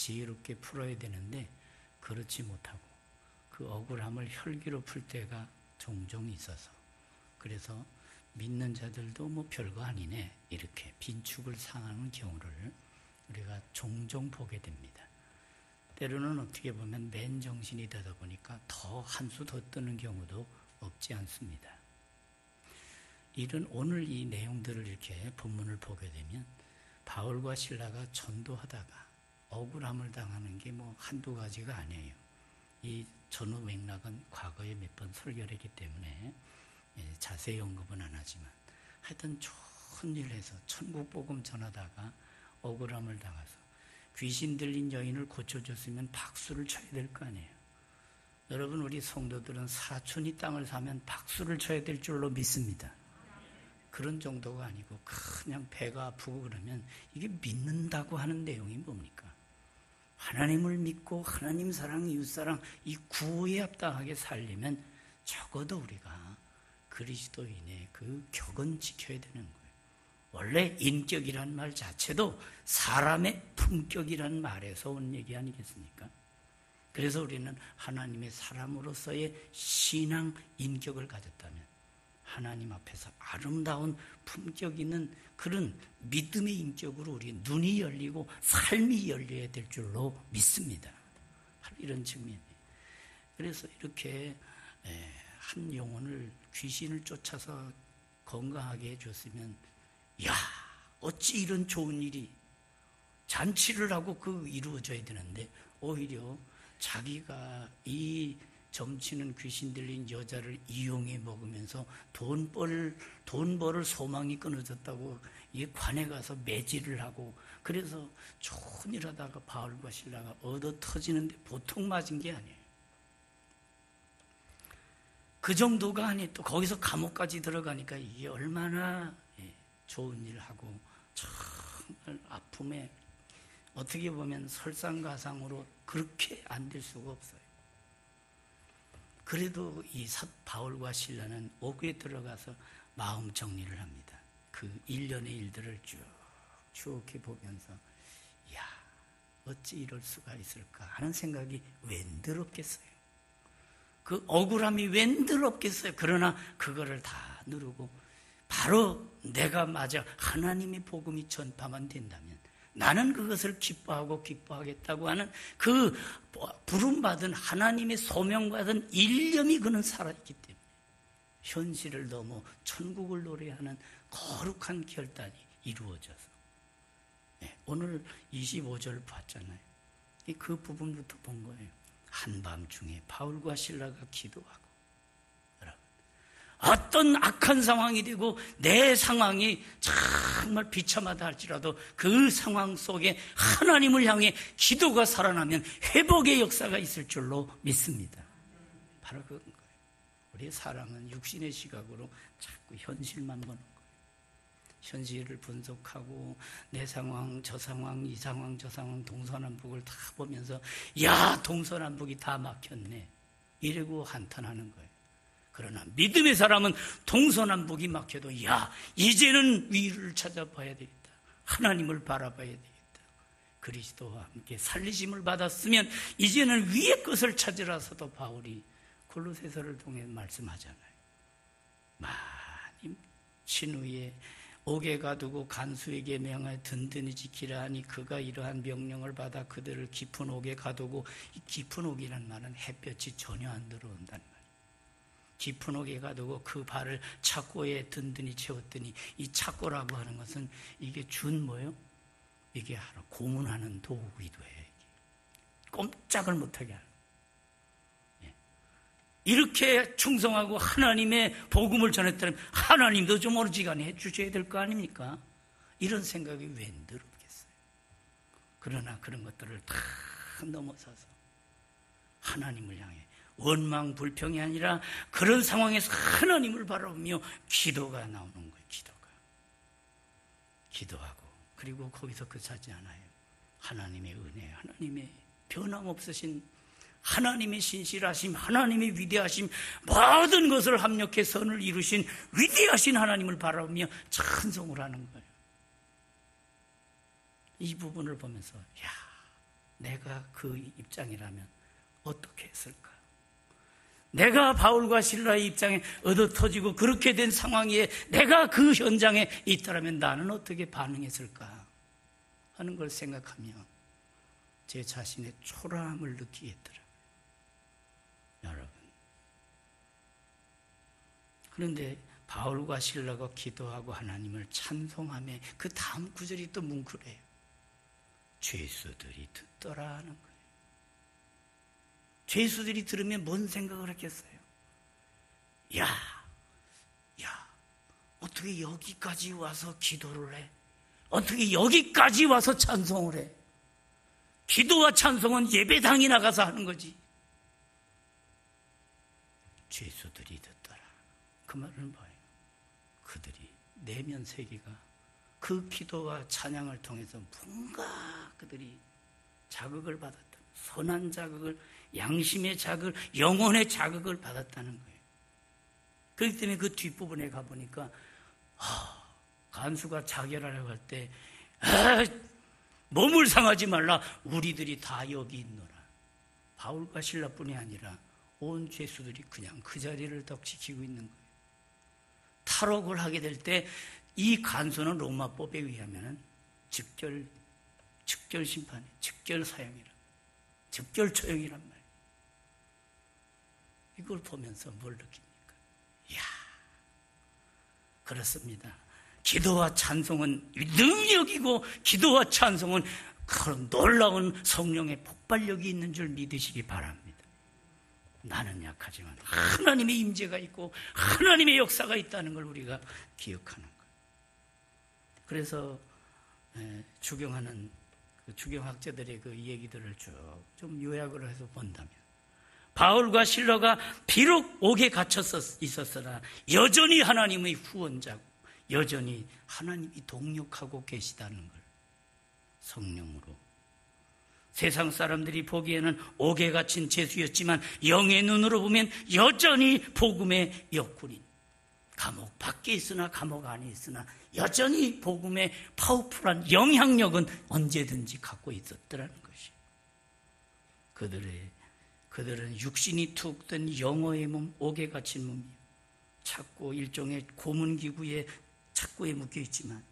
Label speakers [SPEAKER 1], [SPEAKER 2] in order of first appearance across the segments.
[SPEAKER 1] 지혜롭게 풀어야 되는데 그렇지 못하고 그 억울함을 혈기로 풀 때가 종종 있어서, 그래서 믿는 자들도 뭐 별거 아니네 이렇게 빈축을 상하는 경우를 우리가 종종 보게 됩니다. 때로는 어떻게 보면 맨정신이 되다 보니까 더 한 수 더 뜨는 경우도 없지 않습니다. 이런 오늘 이 내용들을 이렇게 본문을 보게 되면 바울과 실라가 전도하다가 억울함을 당하는 게 뭐 한두 가지가 아니에요. 이 전후 맥락은 과거에 몇 번 설교를 했기 때문에 자세히 언급은 안 하지만 하여튼 좋은 일 해서 천국 복음 전하다가 억울함을 당해서 귀신 들린 여인을 고쳐줬으면 박수를 쳐야 될 거 아니에요. 여러분, 우리 성도들은 사촌이 땅을 사면 박수를 쳐야 될 줄로 믿습니다. 그런 정도가 아니고 그냥 배가 아프고 그러면 이게 믿는다고 하는 내용이 뭡니까? 하나님을 믿고 하나님 사랑, 이웃사랑, 이 구호에 합당하게 살려면 적어도 우리가 그리스도인의 그 격은 지켜야 되는 거예요. 원래 인격이란 말 자체도 사람의 품격이란 말에서 온 얘기 아니겠습니까? 그래서 우리는 하나님의 사람으로서의 신앙 인격을 가졌다면 하나님 앞에서 아름다운 품격 있는 그런 믿음의 인격으로 우리 눈이 열리고 삶이 열려야 될 줄로 믿습니다. 이런 측면이. 그래서 이렇게 한 영혼을 귀신을 쫓아서 건강하게 해줬으면, 야, 어찌 이런 좋은 일이 잔치를 하고 그 이루어져야 되는데 오히려 자기가 이 점치는 귀신 들린 여자를 이용해 먹으면서 돈 벌을 소망이 끊어졌다고 이 관에 가서 매질을 하고, 그래서 좋은 일 하다가 바울과 실라가 얻어 터지는데 보통 맞은 게 아니에요. 그 정도가 아니, 또 거기서 감옥까지 들어가니까 이게 얼마나 좋은 일을 하고 정말 아픔에 어떻게 보면 설상가상으로 그렇게 안 될 수가 없어요. 그래도 이 바울과 실라는 옥에 들어가서 마음 정리를 합니다. 그 1년의 일들을 쭉 추억해 보면서, 야, 어찌 이럴 수가 있을까 하는 생각이 웬들 없겠어요. 그 억울함이 웬들 없겠어요. 그러나 그거를 다 누르고 바로 내가 맞아 하나님의 복음이 전파만 된다면 나는 그것을 기뻐하겠다고 하는 그 부름받은 하나님의 소명받은 일념이 그는 살아있기 때문에 현실을 넘어 천국을 노래하는 거룩한 결단이 이루어져서, 오늘 25절 봤잖아요. 그 부분부터 본 거예요. 한밤중에 바울과 실라가 기도하고, 여러분, 어떤 악한 상황이 되고 내 상황이 정말 비참하다 할지라도 그 상황 속에 하나님을 향해 기도가 살아나면 회복의 역사가 있을 줄로 믿습니다. 바로 그건 거예요. 우리 사람은 육신의 시각으로 자꾸 현실만 보는 거예요. 현실을 분석하고 내 상황, 저 상황, 이 상황, 저 상황, 동서남북을 다 보면서 야, 동서남북이 다 막혔네 이러고 한탄하는 거예요. 그러나 믿음의 사람은 동서남북이 막혀도 야, 이제는 위를 찾아봐야 되겠다. 하나님을 바라봐야 되겠다. 그리스도와 함께 살리심을 받았으면 이제는 위의 것을 찾으라서도 바울이 골로새서를 통해 말씀하잖아요. 많이 친후에 옥에 가두고 간수에게 명하여 든든히 지키라 하니 그가 이러한 명령을 받아 그들을 깊은 옥에 가두고, 이 깊은 옥이란 말은 햇볕이 전혀 안 들어온다는 말이에요. 깊은 옥에 가두고 그 발을 착고에 든든히 채웠더니, 이 착고라고 하는 것은 이게 뭐예요? 이게 고문하는 도구이기도 해요. 꼼짝을 못하게 하는. 이렇게 충성하고 하나님의 복음을 전했다면 하나님도 좀 어지간히 해주셔야 될 거 아닙니까? 이런 생각이 웬들 없겠어요. 그러나 그런 것들을 다 넘어서서 하나님을 향해 원망 불평이 아니라 그런 상황에서 하나님을 바라보며 기도가 나오는 거예요. 기도하고, 그리고 거기서 끝하지 않아요. 하나님의 은혜, 하나님의 변함없으신 하나님의 신실하심, 하나님의 위대하심, 모든 것을 합력해 선을 이루신 위대하신 하나님을 바라보며 찬송을 하는 거예요. 이 부분을 보면서 야, 내가 그 입장이라면 어떻게 했을까? 내가 바울과 실라의 입장에 얻어터지고 그렇게 된 상황에 내가 그 현장에 있더라면 나는 어떻게 반응했을까 하는 걸 생각하며 제 자신의 초라함을 느끼게 했더라고요. 여러분, 그런데 바울과 실라가 기도하고 하나님을 찬송하며 그 다음 구절이 또 뭉클해요. 죄수들이 듣더라 하는 거예요. 죄수들이 들으면 뭔 생각을 했겠어요? 야, 어떻게 여기까지 와서 기도를 해? 어떻게 여기까지 와서 찬송을 해? 기도와 찬송은 예배당에 나가서 하는 거지. 죄수들이 듣더라. 그 말은 뭐예요? 그들이 내면 세계가 그 기도와 찬양을 통해서 뭔가 그들이 자극을 받았다. 선한 자극을, 양심의 자극을, 영혼의 자극을 받았다는 거예요. 그렇기 때문에 그 뒷부분에 가보니까 간수가 자결하려고 할 때 몸을 상하지 말라, 우리들이 다 여기 있노라. 바울과 실라뿐이 아니라 온 죄수들이 그냥 그 자리를 덕 지키고 있는 거예요. 탈옥을 하게 될 때 이 간수는 로마법에 의하면 즉결 심판이, 즉결 사형이라, 즉결 처형이란 말이에요. 이걸 보면서 뭘 느낍니까? 이야, 그렇습니다. 기도와 찬송은 능력이고 기도와 찬송은 그런 놀라운 성령의 폭발력이 있는 줄 믿으시기 바랍니다. 나는 약하지만 하나님의 임재가 있고 하나님의 역사가 있다는 걸 우리가 기억하는 거예요. 그래서 주경하는 주경학자들의 그 얘기들을 쭉 좀 요약을 해서 본다면, 바울과 실라가 비록 옥에 갇혀 있었으나 여전히 하나님의 후원자고 여전히 하나님이 동력하고 계시다는 걸 성령으로, 세상 사람들이 보기에는 옥에 갇힌 죄수였지만 영의 눈으로 보면 여전히 복음의 역군인, 감옥 밖에 있으나 감옥 안에 있으나 여전히 복음의 파워풀한 영향력은 언제든지 갖고 있었더라는 것이. 그들은 육신이 툭 뜬 영어의 몸, 옥에 갇힌 몸이요, 자꾸 일종의 고문기구에 착고에 묶여 있지만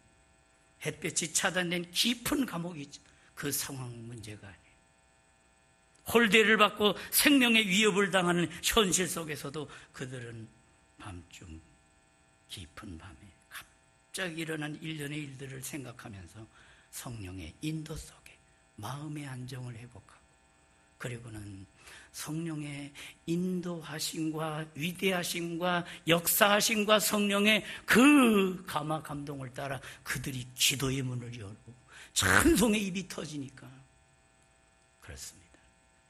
[SPEAKER 1] 햇볕이 차단된 깊은 감옥이 있죠. 그 상황 문제가 아니에요. 홀대를 받고 생명의 위협을 당하는 현실 속에서도 그들은 밤중 깊은 밤에 갑자기 일어난 일련의 일들을 생각하면서 성령의 인도 속에 마음의 안정을 회복하고, 그리고는 성령의 인도하심과 위대하심과 역사하심과 성령의 그 감화 감동을 따라 그들이 기도의 문을 열고 찬송의 입이 터지니까, 그렇습니다.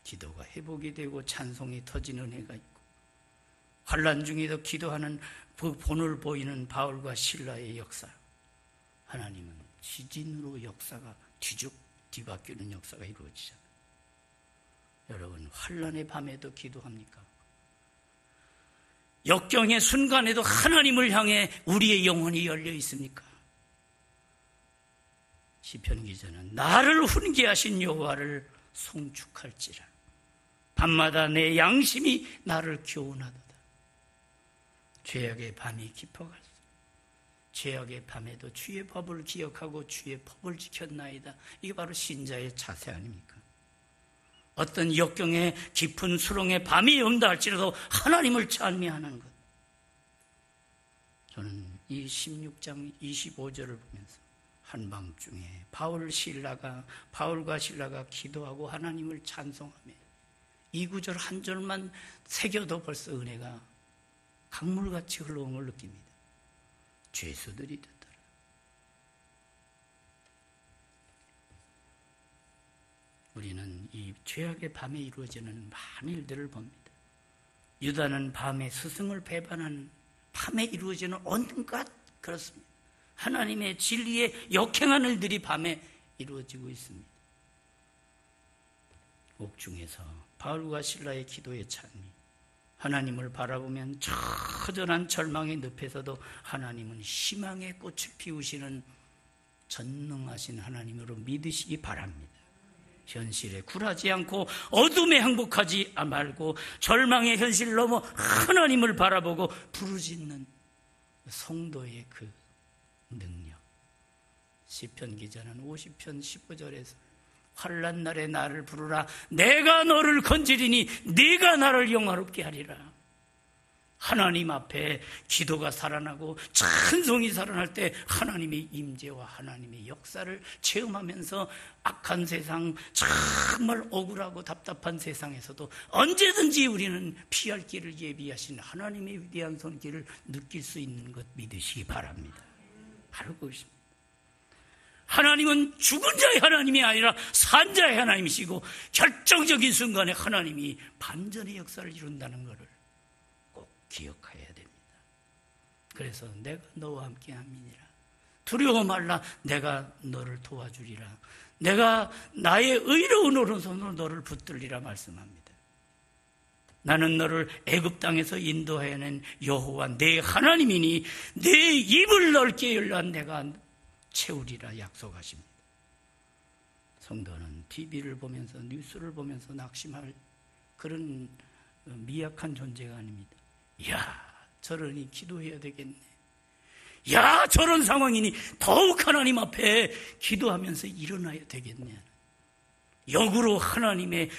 [SPEAKER 1] 기도가 회복이 되고 찬송이 터지는 은혜가 있고, 환난 중에도 기도하는 그 본을 보이는 바울과 실라의 역사, 하나님은 지진으로 역사가 뒤바뀌는 역사가 이루어지잖아요. 여러분, 환난의 밤에도 기도합니까? 역경의 순간에도 하나님을 향해 우리의 영혼이 열려 있습니까? 시편 기자는 나를 훈계하신 여호와를 송축할지라, 밤마다 내 양심이 나를 교훈하도다. 죄악의 밤이 깊어갈수록 죄악의 밤에도 주의 법을 기억하고 주의 법을 지켰나이다. 이게 바로 신자의 자세 아닙니까? 어떤 역경의 깊은 수렁의 밤이 온다 할지라도 하나님을 찬미하는 것. 저는 이 16장 25절을 보면서 한밤중에 바울과 실라가 기도하고 하나님을 찬송하며, 이 구절 한 절만 새겨도 벌써 은혜가 강물같이 흘러온 걸 느낍니다. 죄수들이 듣더라. 우리는 이 죄악의 밤에 이루어지는 많은 일들을 봅니다. 유다는 밤에 스승을 배반하는 밤에 이루어지는 온갖, 그렇습니다, 하나님의 진리에 역행하는 일들이 밤에 이루어지고 있습니다. 옥중에서 바울과 실라의 기도의 찬미, 하나님을 바라보면 처절한 절망의 늪에서도 하나님은 희망의 꽃을 피우시는 전능하신 하나님으로 믿으시기 바랍니다. 현실에 굴하지 않고 어둠에 행복하지 말고 절망의 현실을 넘어 하나님을 바라보고 부르짖는 성도의 그 능력. 시편 기자는 50편 15절에서 환난 날에 나를 부르라. 내가 너를 건지리니 네가 나를 영화롭게 하리라. 하나님 앞에 기도가 살아나고 찬송이 살아날 때 하나님의 임재와 하나님의 역사를 체험하면서 악한 세상, 정말 억울하고 답답한 세상에서도 언제든지 우리는 피할 길을 예비하신 하나님의 위대한 손길을 느낄 수 있는 것 믿으시기 바랍니다. 바로 그것입니다. 하나님은 죽은 자의 하나님이 아니라 산 자의 하나님이시고 결정적인 순간에 하나님이 반전의 역사를 이룬다는 것을 꼭 기억해야 됩니다. 그래서 내가 너와 함께 함이니라. 두려워 말라. 내가 너를 도와주리라. 내가 나의 의로운 오른손으로 너를 붙들리라 말씀합니다. 나는 너를 애굽 땅에서 인도해낸 여호와 내 하나님이니 내 입을 넓게 열라 내가 채우리라 약속하십니다. 성도는 TV를 보면서 뉴스를 보면서 낙심할 그런 미약한 존재가 아닙니다. 야, 저러니 기도해야 되겠네. 야, 저런 상황이니 더욱 하나님 앞에 기도하면서 일어나야 되겠네. 역으로 하나님의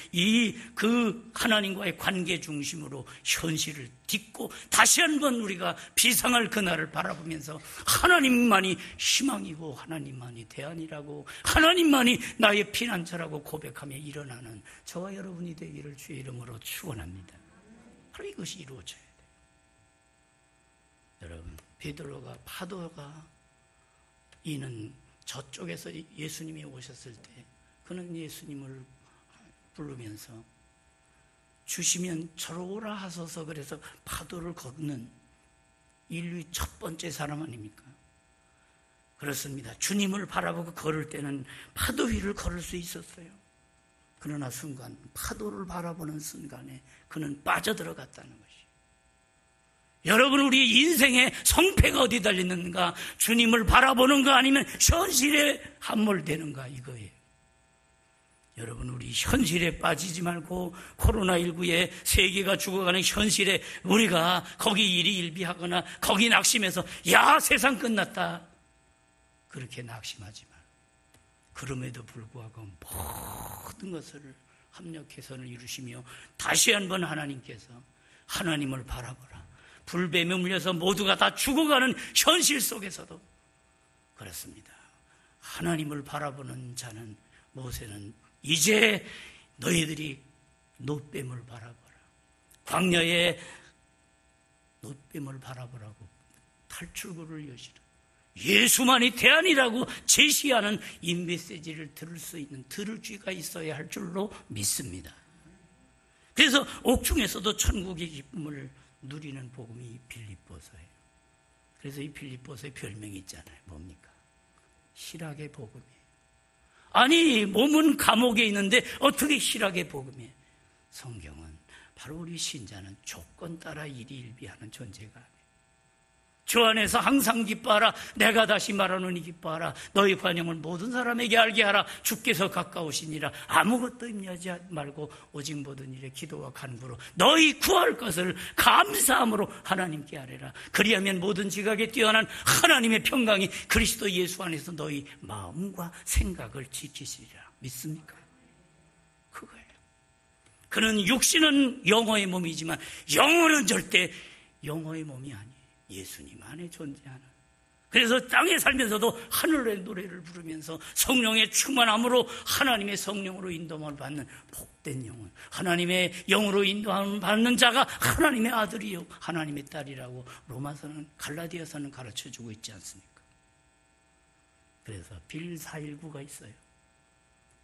[SPEAKER 1] 그 하나님과의 관계 중심으로 현실을 딛고 다시 한번 우리가 비상할 그날을 바라보면서 하나님만이 희망이고 하나님만이 대안이라고 하나님만이 나의 피난처라고 고백하며 일어나는 저와 여러분이 되기를 주의 이름으로 축원합니다. 바로 이것이 이루어져야 돼요. 여러분, 베드로가 파도가 이는 저쪽에서 예수님이 오셨을 때 그는 예수님을 부르면서 주시면 저로 오라 하소서 그래서 파도를 걷는 인류의 첫 번째 사람 아닙니까? 그렇습니다. 주님을 바라보고 걸을 때는 파도 위를 걸을 수 있었어요. 그러나 순간 파도를 바라보는 순간에 그는 빠져들어갔다는 것이. 여러분, 우리 인생의 성패가 어디 달렸는가? 주님을 바라보는가 아니면 현실에 함몰되는가 이거예요. 여러분, 우리 현실에 빠지지 말고 코로나19에 세계가 죽어가는 현실에 우리가 거기 일희일비하거나 거기 낙심해서 야, 세상 끝났다 그렇게 낙심하지 말고 그럼에도 불구하고 모든 것을 합력해서는 이루시며 다시 한번 하나님께서 하나님을 바라보라. 불뱀에 물려서 모두가 다 죽어가는 현실 속에서도 그렇습니다. 하나님을 바라보는 자는 모세는 이제 너희들이 놋뱀을 바라보라. 광야에 놋뱀을 바라보라고 탈출구를 여시라. 예수만이 대안이라고 제시하는 이 메시지를 들을 쥐가 있어야 할 줄로 믿습니다. 그래서 옥중에서도 천국의 기쁨을 누리는 복음이 이 빌립보서예요. 그래서 이 빌립보서의 별명이 있잖아요. 뭡니까? 실학의 복음이에요. 아니, 몸은 감옥에 있는데 어떻게 실학의 복음이에요? 성경은 바로 우리 신자는 조건 따라 일희일비하는 존재가 아니에요. 주 안에서 항상 기뻐하라. 내가 다시 말하노니 기뻐하라. 너희 관용을 모든 사람에게 알게 하라. 주께서 가까우시니라. 아무것도 염려하지 말고 오직 모든 일에 기도와 간구로 너희 구할 것을 감사함으로 하나님께 아뢰라. 그리하면 모든 지각에 뛰어난 하나님의 평강이 그리스도 예수 안에서 너희 마음과 생각을 지키시리라. 믿습니까? 그거예요. 그는 육신은 영어의 몸이지만 영혼은 절대 영어의 몸이 아니에요. 예수님 안에 존재하는. 그래서 땅에 살면서도 하늘의 노래를 부르면서 성령의 충만함으로 하나님의 성령으로 인도함을 받는 복된 영혼, 하나님의 영으로 인도함을 받는 자가 하나님의 아들이요 하나님의 딸이라고 로마서는 갈라디아서는 가르쳐주고 있지 않습니까? 그래서 빌 419가 있어요.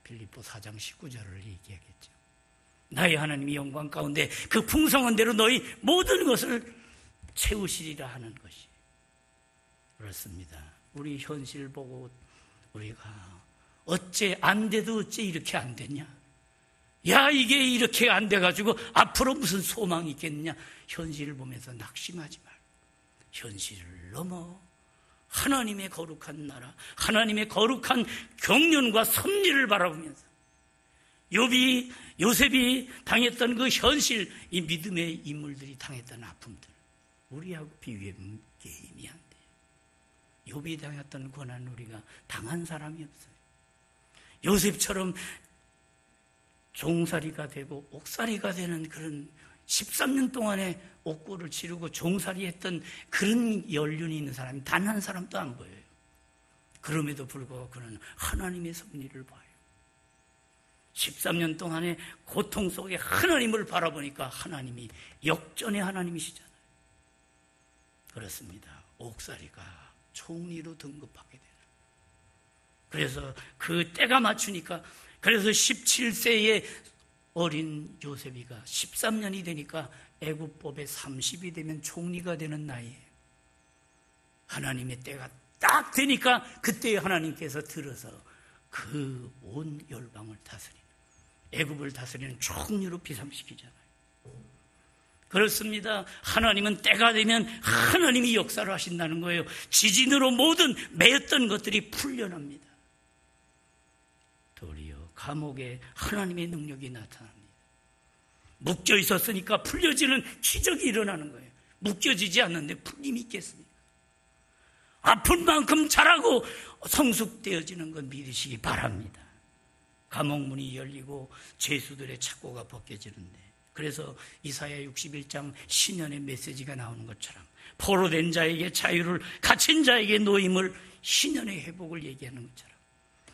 [SPEAKER 1] 빌립보 4장 19절을 얘기하겠죠. 나의 하나님이 영광 가운데 그 풍성한 대로 너희 모든 것을 채우시리라 하는 것이. 그렇습니다. 우리 현실 보고 우리가 어째 안 돼도 어째 이렇게 안 되냐? 야, 이게 이렇게 안 돼가지고 앞으로 무슨 소망이 있겠느냐? 현실을 보면서 낙심하지 말고 현실을 넘어 하나님의 거룩한 나라, 하나님의 거룩한 경륜과 섭리를 바라보면서 요셉이 당했던 그 현실, 이 믿음의 인물들이 당했던 아픔들, 우리하고 비교하면 게임이 안 돼요. 욥이 당했던 고난 우리가 당한 사람이 없어요. 요셉처럼 종살이가 되고 옥살이가 되는 그런 13년 동안의 옥고를 치르고 종살이했던 그런 연륜이 있는 사람이 단 한 사람도 안 보여요. 그럼에도 불구하고 그는 하나님의 섭리를 봐요. 13년 동안의 고통 속에 하나님을 바라보니까 하나님이 역전의 하나님이시잖아요. 그렇습니다. 옥살이가 총리로 등급하게 되는. 그래서 그 때가 맞추니까, 그래서 17세의 어린 요셉이가 13년이 되니까 애굽법에 30이 되면 총리가 되는 나이에 하나님의 때가 딱 되니까 그때 하나님께서 들어서 그 온 열방을 다스리는, 애굽을 다스리는 총리로 비상시키잖아요. 그렇습니다. 하나님은 때가 되면 하나님이 역사를 하신다는 거예요. 지진으로 모든 매였던 것들이 풀려납니다. 도리어 감옥에 하나님의 능력이 나타납니다. 묶여 있었으니까 풀려지는 기적이 일어나는 거예요. 묶여지지 않는데 풀림이 있겠습니까? 아픈 만큼 자라고 성숙되어지는 건 믿으시기 바랍니다. 감옥문이 열리고 죄수들의 착고가 벗겨지는데, 그래서 이사야 61장 신년의 메시지가 나오는 것처럼 포로된 자에게 자유를, 갇힌 자에게 노임을, 신년의 회복을 얘기하는 것처럼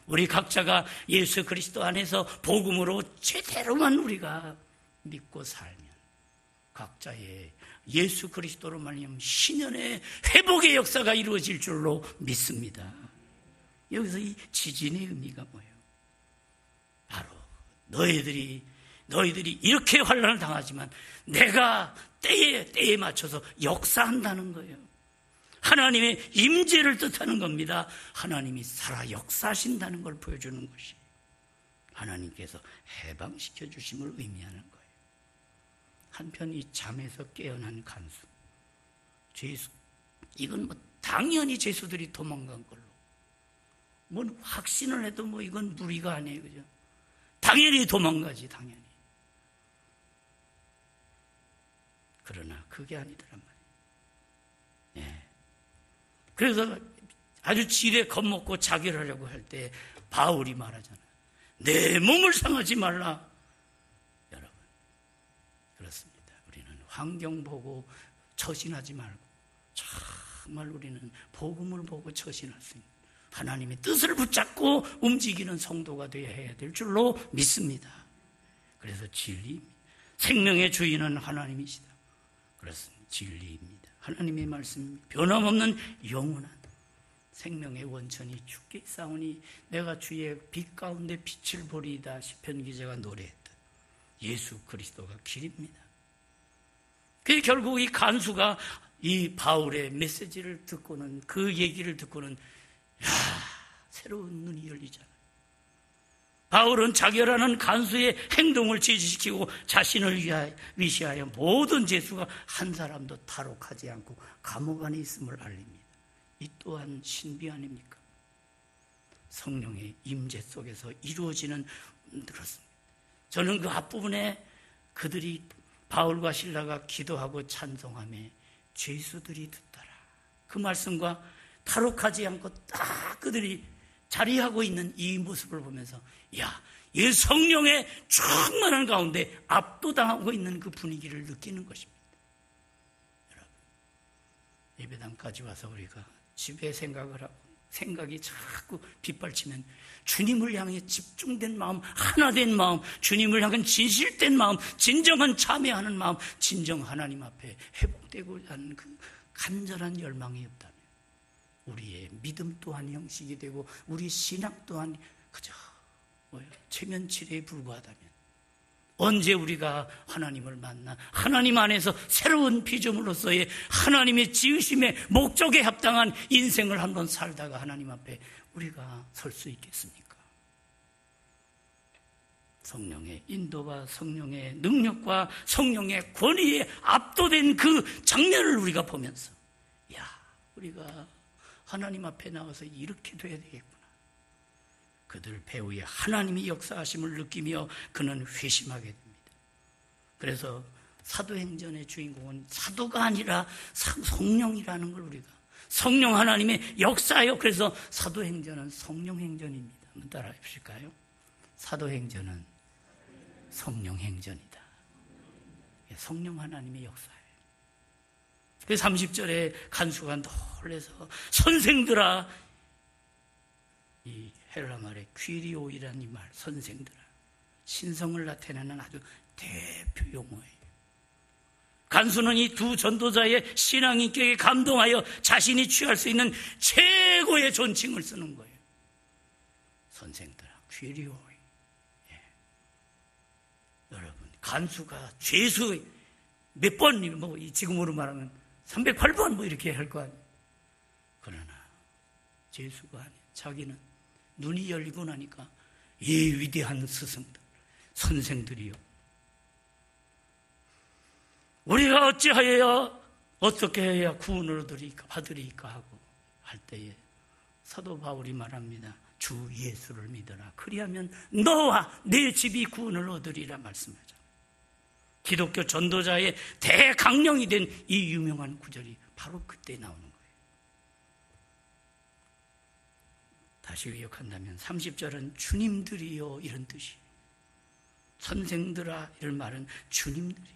[SPEAKER 1] 우리 각자가 예수 그리스도 안에서 복음으로 제대로만 우리가 믿고 살면 각자의 예수 그리스도로 말미암아 신년의 회복의 역사가 이루어질 줄로 믿습니다. 여기서 이 지진의 의미가 뭐예요? 바로 너희들이 이렇게 환난을 당하지만 내가 때에 맞춰서 역사한다는 거예요. 하나님의 임재를 뜻하는 겁니다. 하나님이 살아 역사하신다는 걸 보여주는 것이 하나님께서 해방시켜 주심을 의미하는 거예요. 한편 이 잠에서 깨어난 간수, 죄수, 이건 뭐 당연히 죄수들이 도망간 걸로, 뭐 확신을 해도 뭐 이건 무리가 아니에요, 그죠? 당연히 도망가지, 당연히. 그러나 그게 아니더란 말이에요. 예. 그래서 아주 지레 겁먹고 자결하려고 할 때 바울이 말하잖아요. 내 몸을 상하지 말라. 여러분, 그렇습니다. 우리는 환경 보고 처신하지 말고 정말 우리는 복음을 보고 처신할 수 있는 하나님의 뜻을 붙잡고 움직이는 성도가 되어야 해야 될 줄로 믿습니다. 그래서 진리입니다. 생명의 주인은 하나님이시다. 그렇습니다. 진리입니다. 하나님의 말씀, 변함없는 영원한 생명의 원천이 주께 있사오니 내가 주의 빛 가운데 빛을 보리이다. 시편 기자가 노래했던 예수 그리스도가 길입니다. 그 결국 이 간수가 이 바울의 메시지를 듣고는, 그 얘기를 듣고는 새로운 눈이 열리잖아요. 바울은 자결하는 간수의 행동을 제지시키고 자신을 위시하여 모든 죄수가 한 사람도 탈옥하지 않고 감옥 안에 있음을 알립니다. 이 또한 신비 아닙니까? 성령의 임재 속에서 이루어지는, 그렇습니다. 저는 그 앞부분에 그들이 바울과 실라가 기도하고 찬송하며 죄수들이 듣더라, 그 말씀과 탈옥하지 않고 딱 그들이 자리하고 있는 이 모습을 보면서 이 성령의 충만한 가운데 압도당하고 있는 그 분위기를 느끼는 것입니다. 여러분, 예배당까지 와서 우리가 집에 생각을 하고 생각이 자꾸 빗발치면 주님을 향해 집중된 마음, 하나된 마음, 주님을 향한 진실된 마음, 진정한 참여하는 마음, 진정 하나님 앞에 회복되고자 하는 그 간절한 열망이 없다면 우리의 믿음 또한 형식이 되고 우리 신앙 또한 그저 체면치레에 불과하다면 언제 우리가 하나님을 만나 하나님 안에서 새로운 피조물로서의 하나님의 지으심의 목적에 합당한 인생을 한번 살다가 하나님 앞에 우리가 설 수 있겠습니까? 성령의 인도와 성령의 능력과 성령의 권위에 압도된 그 장면을 우리가 보면서 우리가 하나님 앞에 나와서 이렇게 돼야 되겠구나. 그들 배후에 하나님이 역사하심을 느끼며 그는 회심하게 됩니다. 그래서 사도행전의 주인공은 사도가 아니라 성령이라는 걸 우리가, 성령 하나님의 역사요. 그래서 사도행전은 성령행전입니다. 한번 따라해 보실까요? 사도행전은 성령행전이다. 성령 하나님의 역사예요. 그 30절에 간수가 놀라서 선생들아, 이 헬라 말에 퀴리오이라는 이 말, 선생들아, 신성을 나타내는 아주 대표 용어예요. 간수는 이 두 전도자의 신앙인격에 감동하여 자신이 취할 수 있는 최고의 존칭을 쓰는 거예요. 선생들아, 퀴리오이. 예. 여러분, 간수가 죄수 몇 번, 뭐 지금으로 말하면 308번 뭐 이렇게 할 거 아니에요. 그러나 죄수가 아니에요. 자기는 눈이 열리고 나니까 이 위대한 스승들, 선생들이요, 우리가 어찌하여야 어떻게 해야 구원을 받으리까 하고 할 때에 사도 바울이 말합니다. 주 예수를 믿어라. 그리하면 너와 내 집이 구원을 얻으리라 말씀하죠. 기독교 전도자의 대강령이 된 이 유명한 구절이 바로 그때 나오는 거예요. 다시 기억한다면 30절은 주님들이요 이런 뜻이에요. 선생들아 이런 말은 주님들이.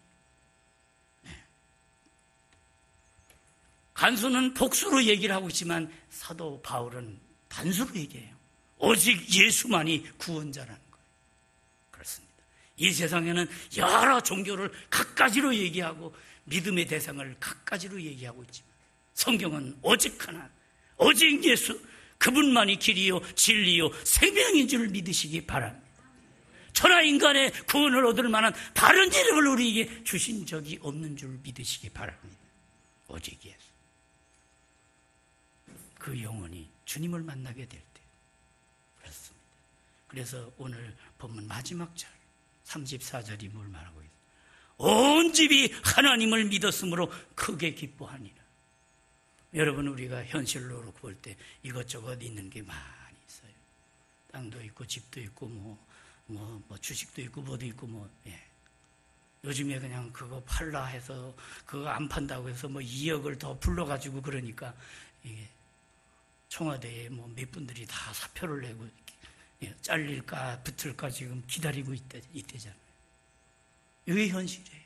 [SPEAKER 1] 간수는 복수로 얘기를 하고 있지만 사도 바울은 단수로 얘기해요. 오직 예수만이 구원자라는 거예요. 그렇습니다. 이 세상에는 여러 종교를 갖가지로 얘기하고 믿음의 대상을 갖가지로 얘기하고 있지만 성경은 오직 하나, 오직 예수, 그분만이 길이요 진리요 생명인 줄 믿으시기 바랍니다. 천하 인간의 구원을 얻을 만한 다른 이름을 우리에게 주신 적이 없는 줄 믿으시기 바랍니다. 오직 예수. 그 영혼이 주님을 만나게 될 때. 그렇습니다. 그래서 오늘 본문 마지막 절 34절이 뭘 말하고 있어요? 온 집이 하나님을 믿었으므로 크게 기뻐하니라. 여러분, 우리가 현실로 볼 때 이것저것 있는 게 많이 있어요. 땅도 있고 집도 있고 뭐 주식도 있고 뭐도 있고 예. 요즘에 그냥 그거 팔라 해서 그거 안 판다고 해서 2억을 더 불러가지고 그러니까 이게 청와대에 몇 분들이 다 사표를 내고 잘릴까 붙을까 지금 기다리고 있대잖아요. 이게 현실이에요.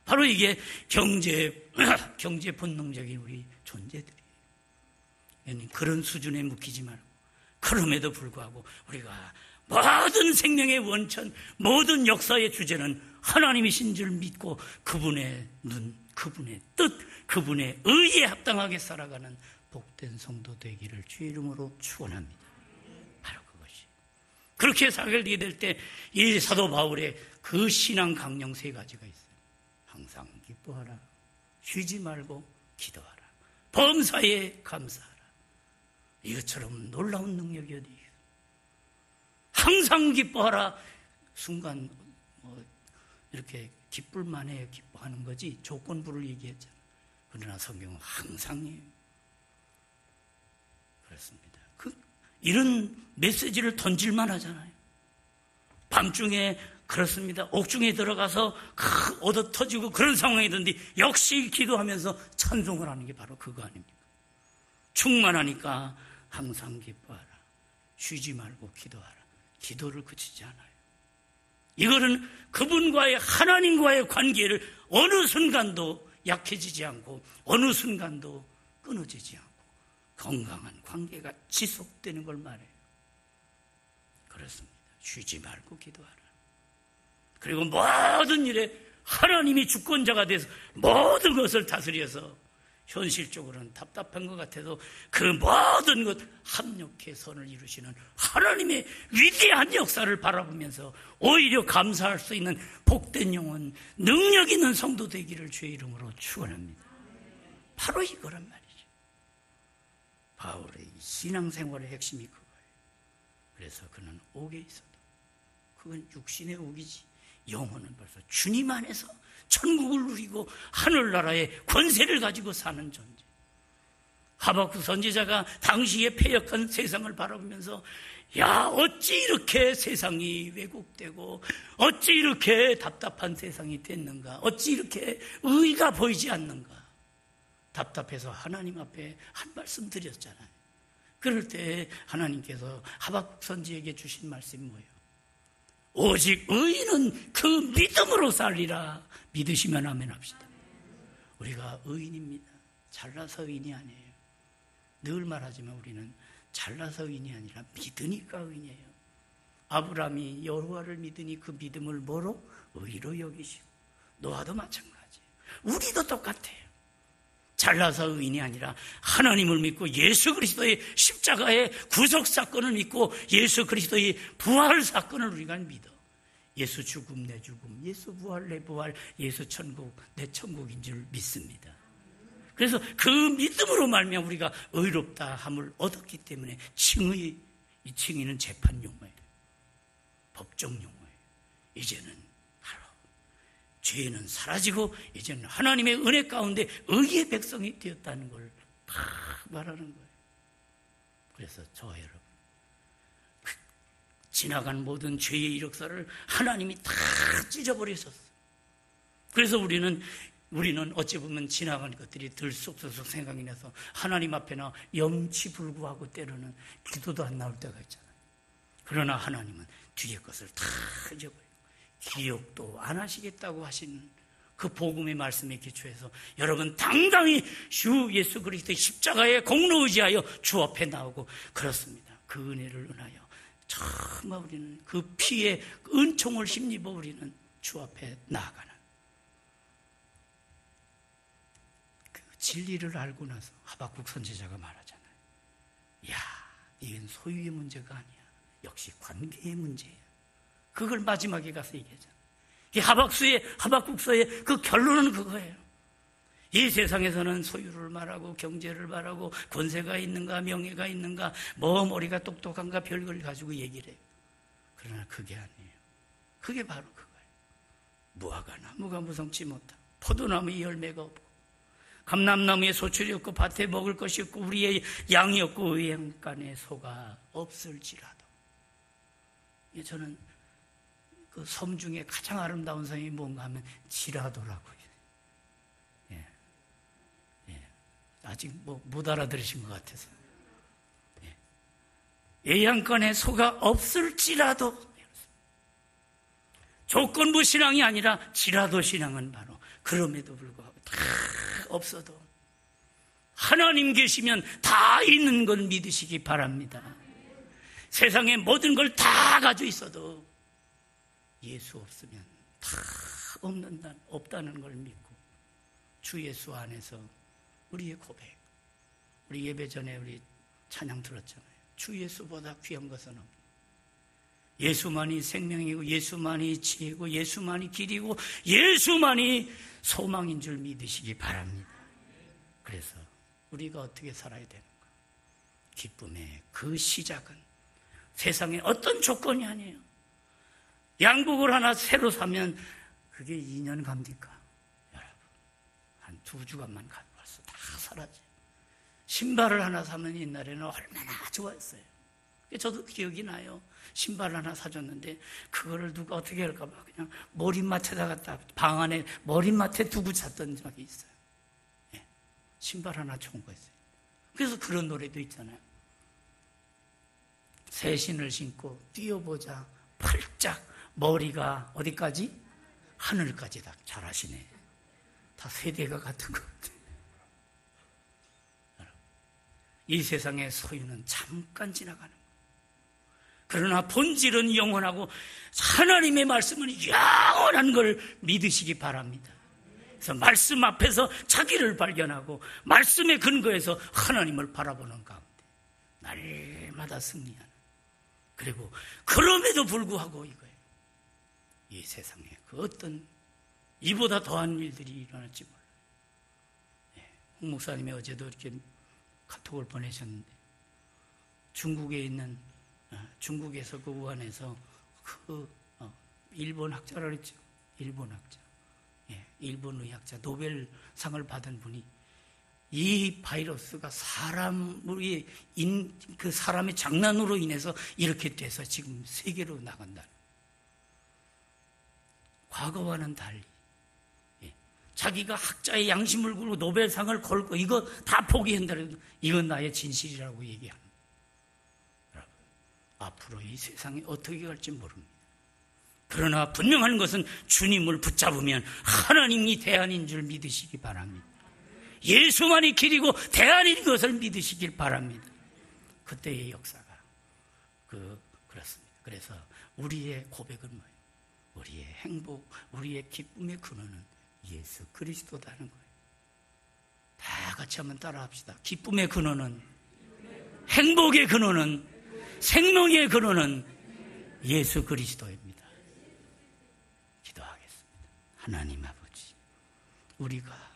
[SPEAKER 1] 바로 이게 경제 본능적인 우리 존재들이에요. 그런 수준에 묶이지 말고, 그럼에도 불구하고 우리가 모든 생명의 원천, 모든 역사의 주제는 하나님이신 줄 믿고 그분의 눈, 그분의 뜻, 그분의 의에 합당하게 살아가는 복된 성도 되기를 주의 이름으로 축원합니다. 바로 그것이. 그렇게 살게 될 때 이 사도 바울의 그 신앙 강령 3가지가 있어요. 항상 기뻐하라. 쉬지 말고 기도하라. 범사에 감사하라. 이것처럼 놀라운 능력이 어디 있어요. 항상 기뻐하라. 순간 이렇게 기쁠 만해 기뻐하는 거지 조건부를 얘기했잖아요. 그러나 성경은 항상이에요. 그렇습니다. 이런 메시지를 던질만 하잖아요. 밤중에 그렇습니다. 옥중에 들어가서 얻어 터지고 그런 상황이던데 역시 기도하면서 찬송을 하는 게 바로 그거 아닙니까? 충만하니까 항상 기뻐하라. 쉬지 말고 기도하라. 기도를 그치지 않아요. 이거는 그분과의 하나님과의 관계를 어느 순간도 약해지지 않고 어느 순간도 끊어지지 않고 건강한 관계가 지속되는 걸 말해요. 그렇습니다. 쉬지 말고 기도하라. 그리고 모든 일에 하나님이 주권자가 돼서 모든 것을 다스려서 현실적으로는 답답한 것 같아도 그 모든 것 합력해 선을 이루시는 하나님의 위대한 역사를 바라보면서 오히려 감사할 수 있는 복된 영혼, 능력 있는 성도 되기를 주의 이름으로 축원합니다. 바로 이거란 말이죠. 바울의 신앙생활의 핵심이 그거예요. 그래서 그는 옥에 있어도 그건 육신의 옥이지 영혼은 벌써 주님 안에서 천국을 누리고 하늘나라의 권세를 가지고 사는 존재. 하박국 선지자가 당시에 패역한 세상을 바라보면서 야, 어찌 이렇게 세상이 왜곡되고 어찌 이렇게 답답한 세상이 됐는가, 어찌 이렇게 의의가 보이지 않는가 답답해서 하나님 앞에 한 말씀 드렸잖아요. 그럴 때 하나님께서 하박국 선지에게 주신 말씀이 뭐예요? 오직 의인은 그 믿음으로 살리라. 믿으시면 아멘 합시다. 우리가 의인입니다. 잘나서 의인이 아니에요. 늘 말하지만 우리는 잘나서 의인이 아니라 믿으니까 의인이에요. 아브라함이 여호와를 믿으니 그 믿음을 뭐로? 의로 여기시고, 노아도 마찬가지예요. 우리도 똑같아요. 잘나서 의인이 아니라 하나님을 믿고 예수 그리스도의 십자가의 구속 사건을 믿고 예수 그리스도의 부활 사건을 우리가 믿어. 예수 죽음 내 죽음, 예수 부활 내 부활, 예수 천국 내 천국인 줄 믿습니다. 그래서 그 믿음으로 말미암아 우리가 의롭다 함을 얻었기 때문에 칭의, 이 칭의는 재판 용어예요. 법정 용어예요. 이제는 바로 죄는 사라지고 이제는 하나님의 은혜 가운데 의의 백성이 되었다는 걸 다 말하는 거예요. 그래서 저와 여러분, 지나간 모든 죄의 이력서를 하나님이 다 찢어버리셨어요. 그래서 우리는 어찌 보면 지나간 것들이 들쑥들쑥 생각이 나서 하나님 앞에나 염치불구하고 때로는 기도도 안 나올 때가 있잖아요. 그러나 하나님은 뒤에 것을 다 잊어버리고 기억도 안 하시겠다고 하시는 그 복음의 말씀에 기초해서 여러분 당당히 주 예수 그리스도의 십자가의 공로 의지하여 주 앞에 나오고, 그렇습니다. 그 은혜를 은하여 정말 우리는 그 피의 은총을 힘입어 우리는 주 앞에 나아가는 그 진리를 알고 나서 하박국 선지자가 말하잖아요. 야, 이건 소유의 문제가 아니야. 역시 관계의 문제야. 그걸 마지막에 가서 얘기하잖아요. 이 하박국서의 그 결론은 그거예요. 이 세상에서는 소유를 말하고 경제를 말하고 권세가 있는가 명예가 있는가 뭐 머리가 똑똑한가 별걸 가지고 얘기를 해요. 그러나 그게 아니에요. 그게 바로 그거예요. 무화과 나무가 무성치 못하고 포도나무에 열매가 없고 감람나무에 소출이 없고 밭에 먹을 것이 없고 우리의 양이 없고 의양간에 소가 없을지라도. 저는 그 섬 중에 가장 아름다운 섬이 뭔가 하면 지라도라고요. 아직 못 알아들으신 것 같아서. 예양간에 소가 없을지라도, 조건부 신앙이 아니라 지라도 신앙은 바로 그럼에도 불구하고 다 없어도 하나님 계시면 다 있는 걸 믿으시기 바랍니다. 세상에 모든 걸 다 가지고 있어도 예수 없으면 다 없다는 걸 믿고 주 예수 안에서 우리의 고백, 우리 예배 전에 우리 찬양 들었잖아요. 주 예수보다 귀한 것은 없다. 예수만이 생명이고 예수만이 지혜고 예수만이 길이고 예수만이 소망인 줄 믿으시기 바랍니다. 그래서 우리가 어떻게 살아야 되는가? 기쁨의 그 시작은 세상에 어떤 조건이 아니에요. 양복을 하나 새로 사면 그게 2년 갑니까? 여러분, 한 2주간만 가도 벌써 다 사라져요. 신발을 하나 사면 옛날에는 얼마나 좋아했어요. 저도 기억이 나요. 신발 하나 사줬는데 그거를 누가 어떻게 할까 봐 그냥 머리맡에다 갖다 방 안에 머리맡에 두고 잤던 적이 있어요. 네. 신발 하나 좋은 거 있어요. 그래서 그런 노래도 있잖아요. 새 신을 신고 뛰어보자 팔짝 머리가 어디까지? 하늘까지 다 잘하시네. 다 세대가 같은 것 같아요. 이 세상의 소유는 잠깐 지나가는 거예요. 그러나 본질은 영원하고 하나님의 말씀은 영원한 걸 믿으시기 바랍니다. 그래서 말씀 앞에서 자기를 발견하고 말씀의 근거에서 하나님을 바라보는 가운데 날마다 승리하는, 그리고 그럼에도 불구하고 이거예요. 이 세상에 그 어떤 이보다 더한 일들이 일어날지 몰라요. 홍 목사님이 어제도 이렇게 카톡을 보내셨는데 중국에 있는 중국에서 그 우한에서 일본 학자라 그랬죠. 일본 학자, 일본 의학자 노벨상을 받은 분이 이 바이러스가 그 사람의 장난으로 인해서 이렇게 돼서 지금 세계로 나간다. 과거와는 달리 자기가 학자의 양심을 걸고 노벨상을 걸고 이거 다 포기한다고 이건 나의 진실이라고 얘기하는. 여러분, 앞으로 이 세상이 어떻게 갈지 모릅니다. 그러나 분명한 것은 주님을 붙잡으면 하나님이 대안인 줄 믿으시기 바랍니다. 예수만이 길이고 대안인 것을 믿으시길 바랍니다. 그때의 역사가 그렇습니다. 그래서 우리의 고백은 뭐예요? 우리의 행복, 우리의 기쁨의 근원은 예수 그리스도다는 거예요. 다 같이 한번 따라합시다. 기쁨의 근원은, 행복의 근원은, 생명의 근원은 예수 그리스도입니다. 기도하겠습니다. 하나님 아버지, 우리가